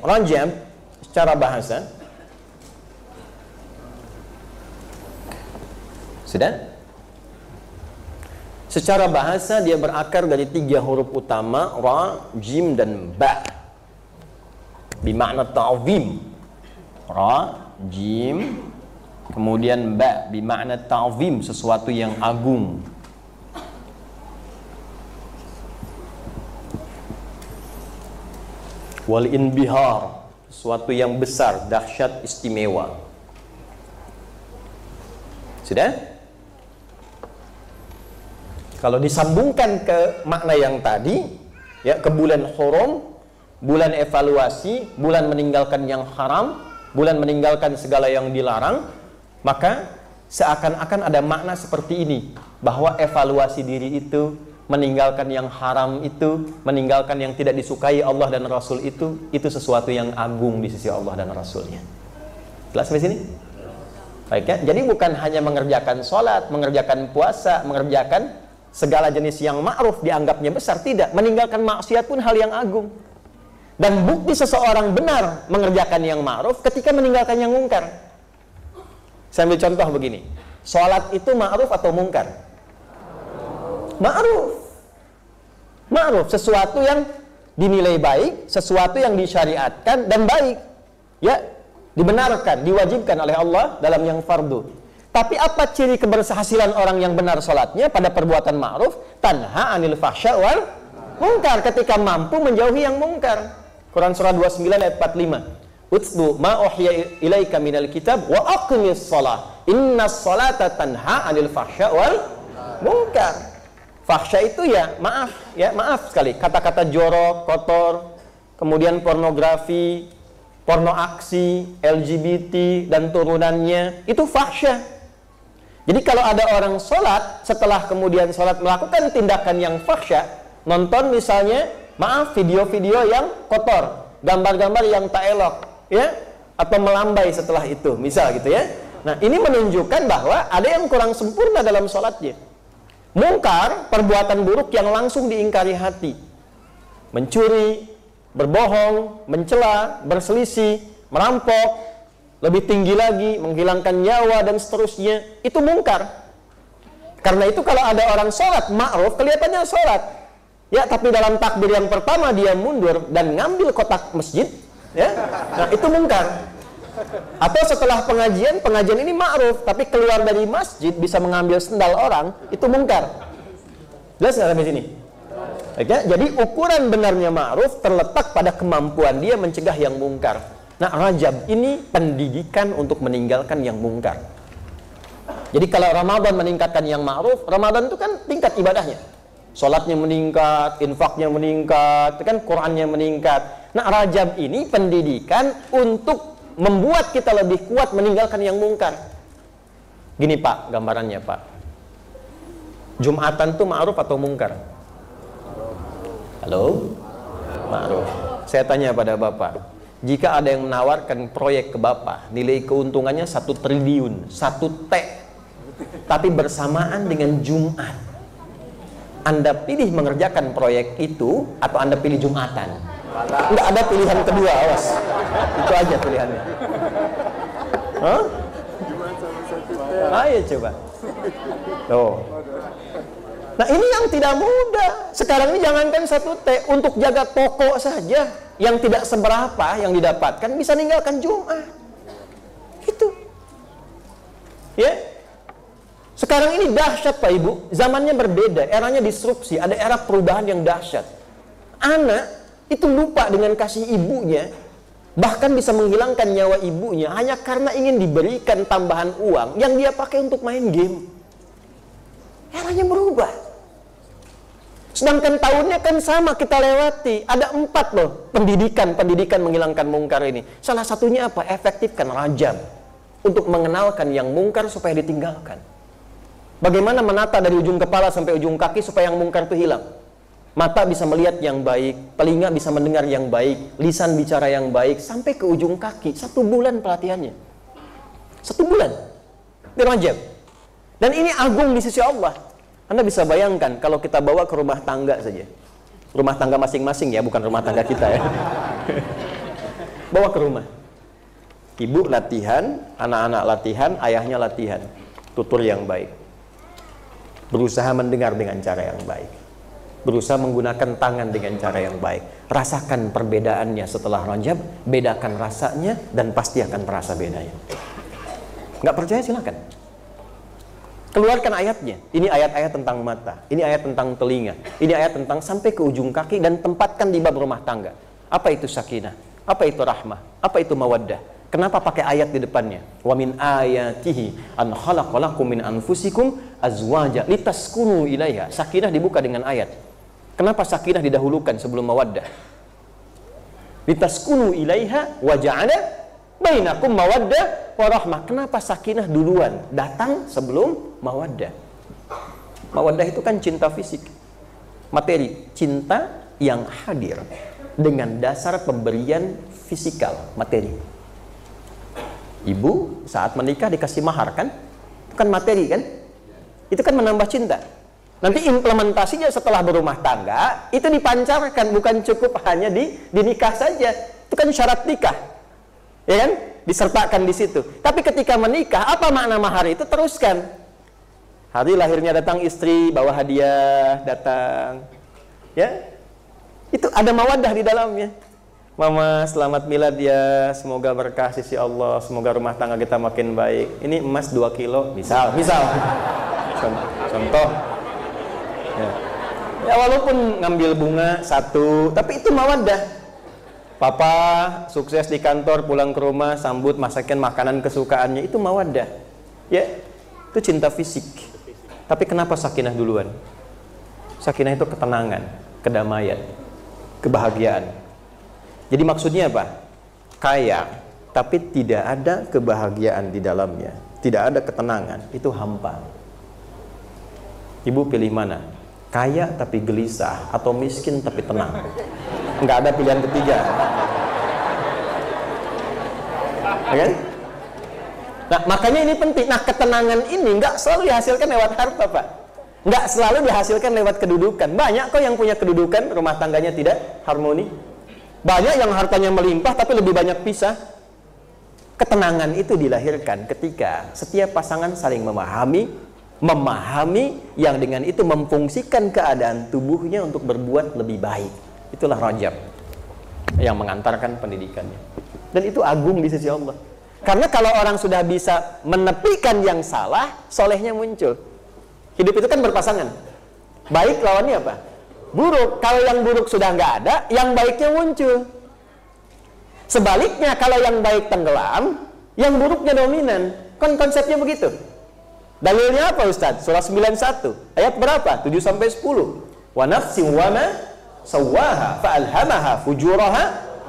Rajab secara bahasa sudah? Secara bahasa dia berakar dari 3 huruf utama, ra, jim, dan ba. Bimakna ta'zim. Ra, jim, kemudian ba, bimakna ta'zim, sesuatu yang agung. Wal inbihar, sesuatu yang besar, dahsyat, istimewa. Sudah? Kalau disambungkan ke makna yang tadi, ya, ke bulan Hurum, bulan evaluasi, bulan meninggalkan yang haram, bulan meninggalkan segala yang dilarang, maka seakan-akan ada makna seperti ini, bahwa evaluasi diri itu, meninggalkan yang haram itu, meninggalkan yang tidak disukai Allah dan Rasul itu sesuatu yang agung di sisi Allah dan Rasulnya. Jelas sampai sini? Baik ya? Jadi bukan hanya mengerjakan sholat, mengerjakan puasa, mengerjakan segala jenis yang ma'ruf dianggapnya besar. Tidak, meninggalkan maksiat pun hal yang agung. Dan bukti seseorang benar mengerjakan yang ma'ruf ketika meninggalkan yang mungkar. Saya ambil contoh begini. Sholat itu ma'ruf atau mungkar? Ma'ruf. Ma'ruf, sesuatu yang dinilai baik, sesuatu yang disyariatkan dan baik, ya, dibenarkan, diwajibkan oleh Allah dalam yang fardu. Tapi apa ciri keberhasilan orang yang benar sholatnya? Pada perbuatan ma'ruf, tanha anil fahsya wal mungkar, ketika mampu menjauhi yang mungkar. Quran surah 29 ayat 45. Utslu ma uhya ilaika minal kitab wa aqimis shalah innas salata tanha anil fahsya wal mungkar. Fahsya itu ya maaf sekali, kata-kata jorok, kotor, kemudian pornografi, porno aksi, LGBT dan turunannya, itu fahsya. Jadi kalau ada orang sholat, setelah kemudian sholat melakukan tindakan yang fahsya, nonton misalnya, video-video yang kotor, gambar-gambar yang tak elok, ya, atau melambai setelah itu, misal gitu ya. Nah, ini menunjukkan bahwa ada yang kurang sempurna dalam sholatnya. Mungkar, perbuatan buruk yang langsung diingkari hati. Mencuri, berbohong, mencela, berselisih, merampok, lebih tinggi lagi, menghilangkan nyawa dan seterusnya, itu mungkar. Karena itu kalau ada orang sholat ma'ruf, kelihatannya sholat, ya, tapi dalam takbir yang pertama dia mundur dan ngambil kotak masjid, ya, nah itu mungkar. Atau setelah pengajian ini ma'ruf, tapi keluar dari masjid bisa mengambil sendal orang, itu mungkar. Jelas nggak sampai sini? Ya, jadi ukuran benarnya ma'ruf terletak pada kemampuan dia mencegah yang mungkar. Nah, Rajab ini pendidikan untuk meninggalkan yang mungkar. Jadi kalau Ramadan meningkatkan yang ma'ruf, Ramadan itu kan tingkat ibadahnya. Sholatnya meningkat, infaknya meningkat, kan Qurannya meningkat. Nah, Rajab ini pendidikan untuk membuat kita lebih kuat meninggalkan yang mungkar. Gini Pak, gambarannya Pak. Jumatan itu ma'ruf atau mungkar? Halo? Ma'ruf. Saya tanya pada Bapak, jika ada yang menawarkan proyek ke Bapak, nilai keuntungannya 1 triliun, 1 T, tapi bersamaan dengan Jumat, Anda pilih mengerjakan proyek itu atau Anda pilih Jumatan? Nggak ada pilihan kedua, awas. Itu aja pilihannya. Hah? Ayo coba. Tuh. Nah, ini yang tidak mudah. Sekarang ini jangankan 1 T, untuk jaga toko saja yang tidak seberapa yang didapatkan bisa ninggalkan Jumat. Gitu. Ya. Sekarang ini dahsyat Pak Ibu, zamannya berbeda, eranya disrupsi, ada era perubahan yang dahsyat. Anak itu lupa dengan kasih ibunya, bahkan bisa menghilangkan nyawa ibunya hanya karena ingin diberikan tambahan uang yang dia pakai untuk main game. Eranya berubah. Sedangkan tahunnya kan sama kita lewati. Ada 4 loh pendidikan menghilangkan mungkar ini. Salah satunya apa? Efektifkan Rajab untuk mengenalkan yang mungkar supaya ditinggalkan. Bagaimana menata dari ujung kepala sampai ujung kaki supaya yang mungkar itu hilang? Mata bisa melihat yang baik, telinga bisa mendengar yang baik, lisan bicara yang baik, sampai ke ujung kaki. 1 bulan pelatihannya. 1 bulan. Di Rajab. Dan ini agung di sisi Allah. Anda bisa bayangkan kalau kita bawa ke rumah tangga saja. Rumah tangga masing-masing ya, bukan rumah tangga kita ya. bawa ke rumah. Ibu latihan, anak-anak latihan, ayahnya latihan. Tutur yang baik. Berusaha mendengar dengan cara yang baik. Berusaha menggunakan tangan dengan cara yang baik. Rasakan perbedaannya setelah Rajab, bedakan rasanya, dan pasti akan terasa bedanya. Nggak percaya silakan. Keluarkan ayatnya. Ini ayat-ayat tentang mata, ini ayat tentang telinga, ini ayat tentang sampai ke ujung kaki, dan tempatkan di bab rumah tangga. Apa itu sakinah? Apa itu rahmah? Apa itu mawaddah? Kenapa pakai ayat di depannya? Wa min ayatihi an khalaqalakum min anfusikum azwaja litaskunu ilaiha. Sakinah dibuka dengan ayat. Kenapa sakinah didahulukan sebelum mawaddah? Litaskunu ilaiha wa ja'ala bainakum mawaddah wa rahmah. Kenapa sakinah duluan datang sebelum mawaddah? Mawaddah itu kan cinta fisik, materi, cinta yang hadir dengan dasar pemberian fisikal, materi. Ibu saat menikah dikasih mahar kan? Itu kan materi kan? Itu kan menambah cinta. Nanti implementasinya setelah berumah tangga itu dipancarkan, bukan cukup hanya di nikah saja. Itu kan syarat nikah. Ya kan? Disertakan di situ. Tapi ketika menikah, apa makna mahar itu? Teruskan. Hari lahirnya datang istri, bawa hadiah, datang. Ya. Itu ada mawaddah di dalamnya. Mama selamat milad ya, semoga berkah sisi Allah, semoga rumah tangga kita makin baik. Ini emas 2 kilo, misal contoh ya walaupun ngambil bunga 1, tapi itu mawaddah. Papa sukses di kantor, pulang ke rumah sambut, masakin makanan kesukaannya, itu mawaddah ya. Itu cinta fisik. Tapi kenapa sakinah duluan? Sakinah itu ketenangan, kedamaian, kebahagiaan. Jadi maksudnya apa? Kaya, tapi tidak ada kebahagiaan di dalamnya, tidak ada ketenangan, itu hampa. Ibu pilih mana? Kaya tapi gelisah, atau miskin tapi tenang? Nggak ada pilihan ketiga. Ya kan? Nah, makanya ini penting. Nah, ketenangan ini nggak selalu dihasilkan lewat harta, Pak. Nggak selalu dihasilkan lewat kedudukan. Banyak kok yang punya kedudukan, rumah tangganya tidak harmoni. Banyak yang hartanya melimpah tapi lebih banyak pisah. Ketenangan itu dilahirkan ketika setiap pasangan saling memahami yang dengan itu memfungsikan keadaan tubuhnya untuk berbuat lebih baik. Itulah Rajab yang mengantarkan pendidikannya. Dan itu agung di sisi Allah. Karena kalau orang sudah bisa menepikan yang salah, solehnya muncul. Hidup itu kan berpasangan. Baik lawannya apa? Buruk. Kalau yang buruk sudah nggak ada, yang baiknya muncul. Sebaliknya, kalau yang baik tenggelam, yang buruknya dominan. Kan konsepnya begitu. Dalilnya apa Ustaz? Surah 91. Ayat berapa? 7-10. Wa nafsin wa ma sawwaha fa'alhamaha fujuraha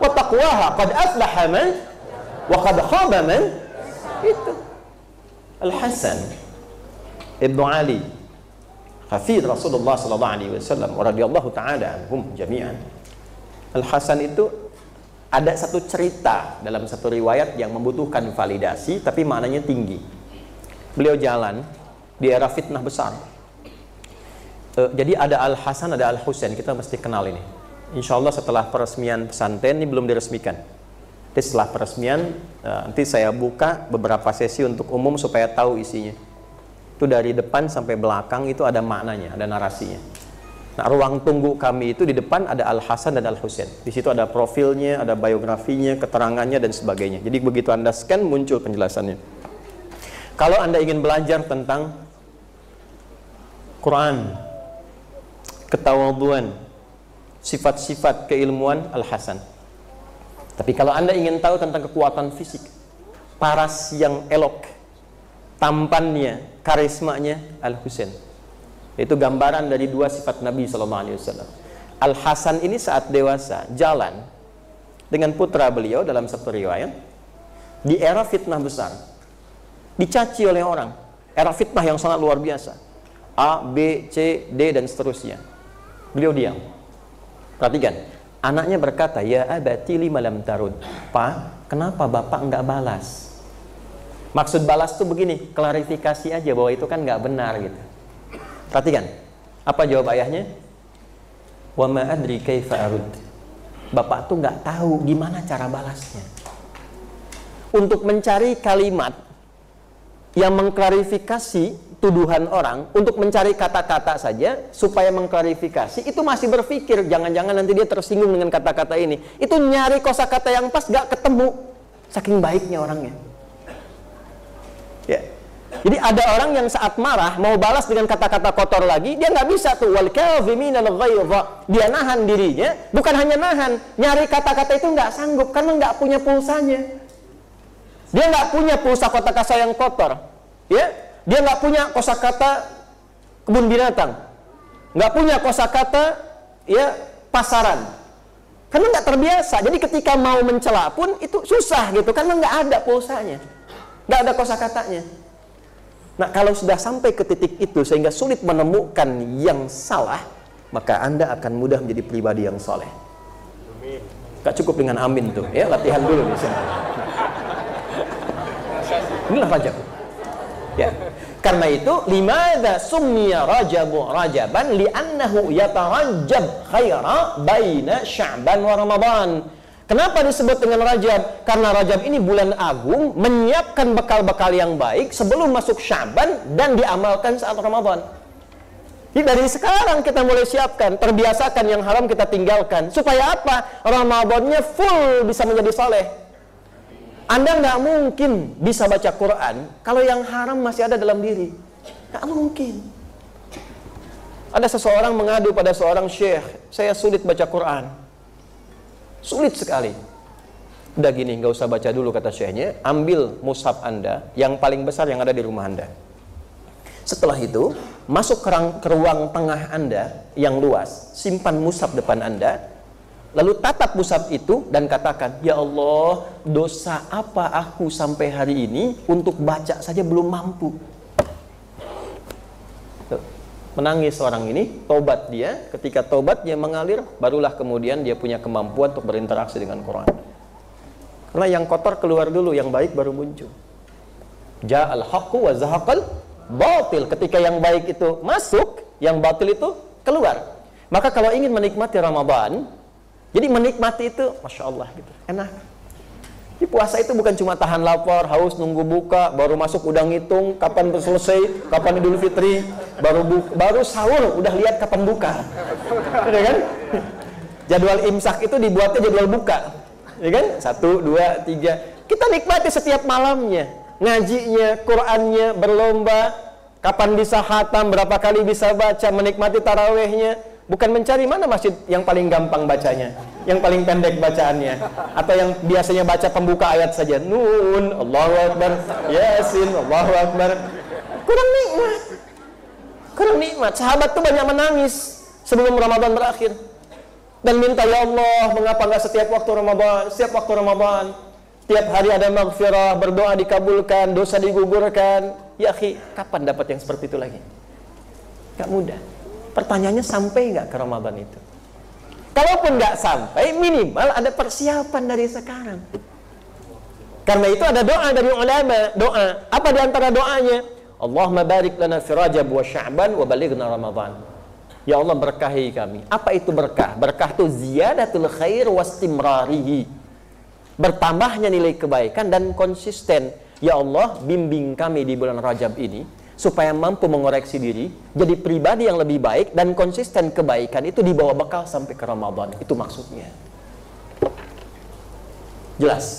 wa taqwaha qad aflaha man wa qad khaba man. Itu Al-Hasan Ibnu Ali, hafidh Rasulullah sallallahu alaihi wasallam radhiyallahu taala anhum jami'an. Al-Hasan itu ada satu cerita dalam satu riwayat yang membutuhkan validasi tapi maknanya tinggi. Beliau jalan di era fitnah besar. Jadi ada Al-Hasan, ada Al-Husain, kita mesti kenal ini. Insya Allah setelah peresmian pesantren, ini belum diresmikan. Jadi setelah peresmian, nanti saya buka beberapa sesi untuk umum supaya tahu isinya. Itu dari depan sampai belakang itu ada maknanya, ada narasinya. Nah, ruang tunggu kami itu di depan ada Al-Hasan dan Al-Husain. Di situ ada profilnya, ada biografinya, keterangannya dan sebagainya. Jadi begitu Anda scan muncul penjelasannya. Kalau Anda ingin belajar tentang Quran, ketawadhuan, sifat-sifat keilmuan, Al-Hasan. Tapi kalau Anda ingin tahu tentang kekuatan fisik, paras yang elok, tampannya, karismanya, Al-Husain. Itu gambaran dari dua sifat Nabi SAW. Al-Hasan ini saat dewasa jalan dengan putra beliau dalam satu riwayat di era fitnah besar, dicaci oleh orang, era fitnah yang sangat luar biasa, A, B, C, D dan seterusnya. Beliau diam. Perhatikan, anaknya berkata, ya abati lima lam tarud. Pak, kenapa bapak enggak balas? Maksud balas tuh begini, klarifikasi aja bahwa itu kan nggak benar gitu. Perhatikan, apa jawab ayahnya? Wa ma adri kaifa arud. Bapak tuh nggak tahu gimana cara balasnya. Untuk mencari kalimat yang mengklarifikasi tuduhan orang, untuk mencari kata-kata saja supaya mengklarifikasi, itu masih berpikir jangan-jangan nanti dia tersinggung dengan kata-kata ini. Itu nyari kosakata yang pas nggak ketemu, saking baiknya orangnya. Ya. Jadi ada orang yang saat marah mau balas dengan kata-kata kotor lagi, dia nggak bisa tuh. Wal kadhiminal ghaidha. Dia nahan dirinya, bukan hanya nahan, nyari kata-kata itu nggak sanggup karena nggak punya pulsanya. Dia nggak punya pulsa kata-kata yang kotor, ya. Dia nggak punya kosakata kebun binatang, nggak punya kosakata ya pasaran, karena nggak terbiasa. Jadi ketika mau mencela pun itu susah gitu, karena nggak ada pulsanya, nggak ada kosakatanya. Nah, kalau sudah sampai ke titik itu sehingga sulit menemukan yang salah, maka Anda akan mudah menjadi pribadi yang soleh. Gak cukup dengan amin tuh, ya, latihan dulu di sini. Inilah Rajab. Ya. Karena itu, limadza summiya Rajabu Rajaban li'annahu yatarajjab khaira baina Sya'ban wa Ramadan. Kenapa disebut dengan Rajab? Karena Rajab ini bulan agung, menyiapkan bekal-bekal yang baik sebelum masuk Sya'ban dan diamalkan saat Ramadan. Jadi dari sekarang kita mulai siapkan, terbiasakan yang haram kita tinggalkan. Supaya apa? Ramadannya full bisa menjadi saleh. Anda nggak mungkin bisa baca Quran kalau yang haram masih ada dalam diri. Nggak mungkin. Ada seseorang mengadu pada seorang syekh, saya sulit baca Quran. Sulit sekali. Udah gini, nggak usah baca dulu kata syekhnya, ambil mushaf Anda yang paling besar yang ada di rumah Anda. Setelah itu, masuk ke ruang tengah Anda yang luas, simpan mushaf depan Anda, lalu tatap mushaf itu dan katakan, ya Allah, dosa apa aku sampai hari ini untuk baca saja belum mampu. Menangis orang ini, tobat dia. Ketika tobat dia mengalir, barulah kemudian dia punya kemampuan untuk berinteraksi dengan Quran. Karena yang kotor keluar dulu, yang baik baru muncul. Ja'al haqqu wa zahaqal batil. Ketika yang baik itu masuk, yang batil itu keluar. Maka kalau ingin menikmati Ramadan, jadi menikmati itu, Masya Allah gitu, enak. Di puasa itu bukan cuma tahan lapar, haus, nunggu buka, baru masuk udah ngitung kapan selesai, kapan Idul Fitri, baru sahur udah lihat kapan buka, ya kan? Jadwal imsak itu dibuatnya jadwal buka, ya kan? 1, 2, 3. Kita nikmati setiap malamnya, ngajinya, Qurannya, berlomba, kapan bisa khatam, berapa kali bisa baca, menikmati tarawehnya. Bukan mencari mana masjid yang paling gampang bacanya, yang paling pendek bacaannya, atau yang biasanya baca pembuka ayat saja. Nun, Allahu Akbar, Yasin, Allahu Akbar. Kurang nikmat. Kurang nikmat. Sahabat tuh banyak menangis sebelum Ramadan berakhir. Dan minta, ya Allah, mengapa nggak setiap waktu Ramadan, setiap waktu Ramadan, tiap hari ada maghfirah, berdoa dikabulkan, dosa digugurkan. Ya akhi, kapan dapat yang seperti itu lagi? Gak mudah. Pertanyaannya, sampai nggak ke Ramadan itu? Kalaupun nggak sampai, minimal ada persiapan dari sekarang. Karena itu ada doa dari ulama. Doa. Apa di antara doanya? Allahumma barik lana fi Rajab wa Sya'ban wa balighna Ramadan. Ya Allah, berkahi kami. Apa itu berkah? Berkah itu ziyadatul khair wastimrarihi. Bertambahnya nilai kebaikan dan konsisten. Ya Allah, bimbing kami di bulan Rajab ini supaya mampu mengoreksi diri, jadi pribadi yang lebih baik, dan konsisten kebaikan itu dibawa bekal sampai ke Ramadan. Itu maksudnya. Jelas?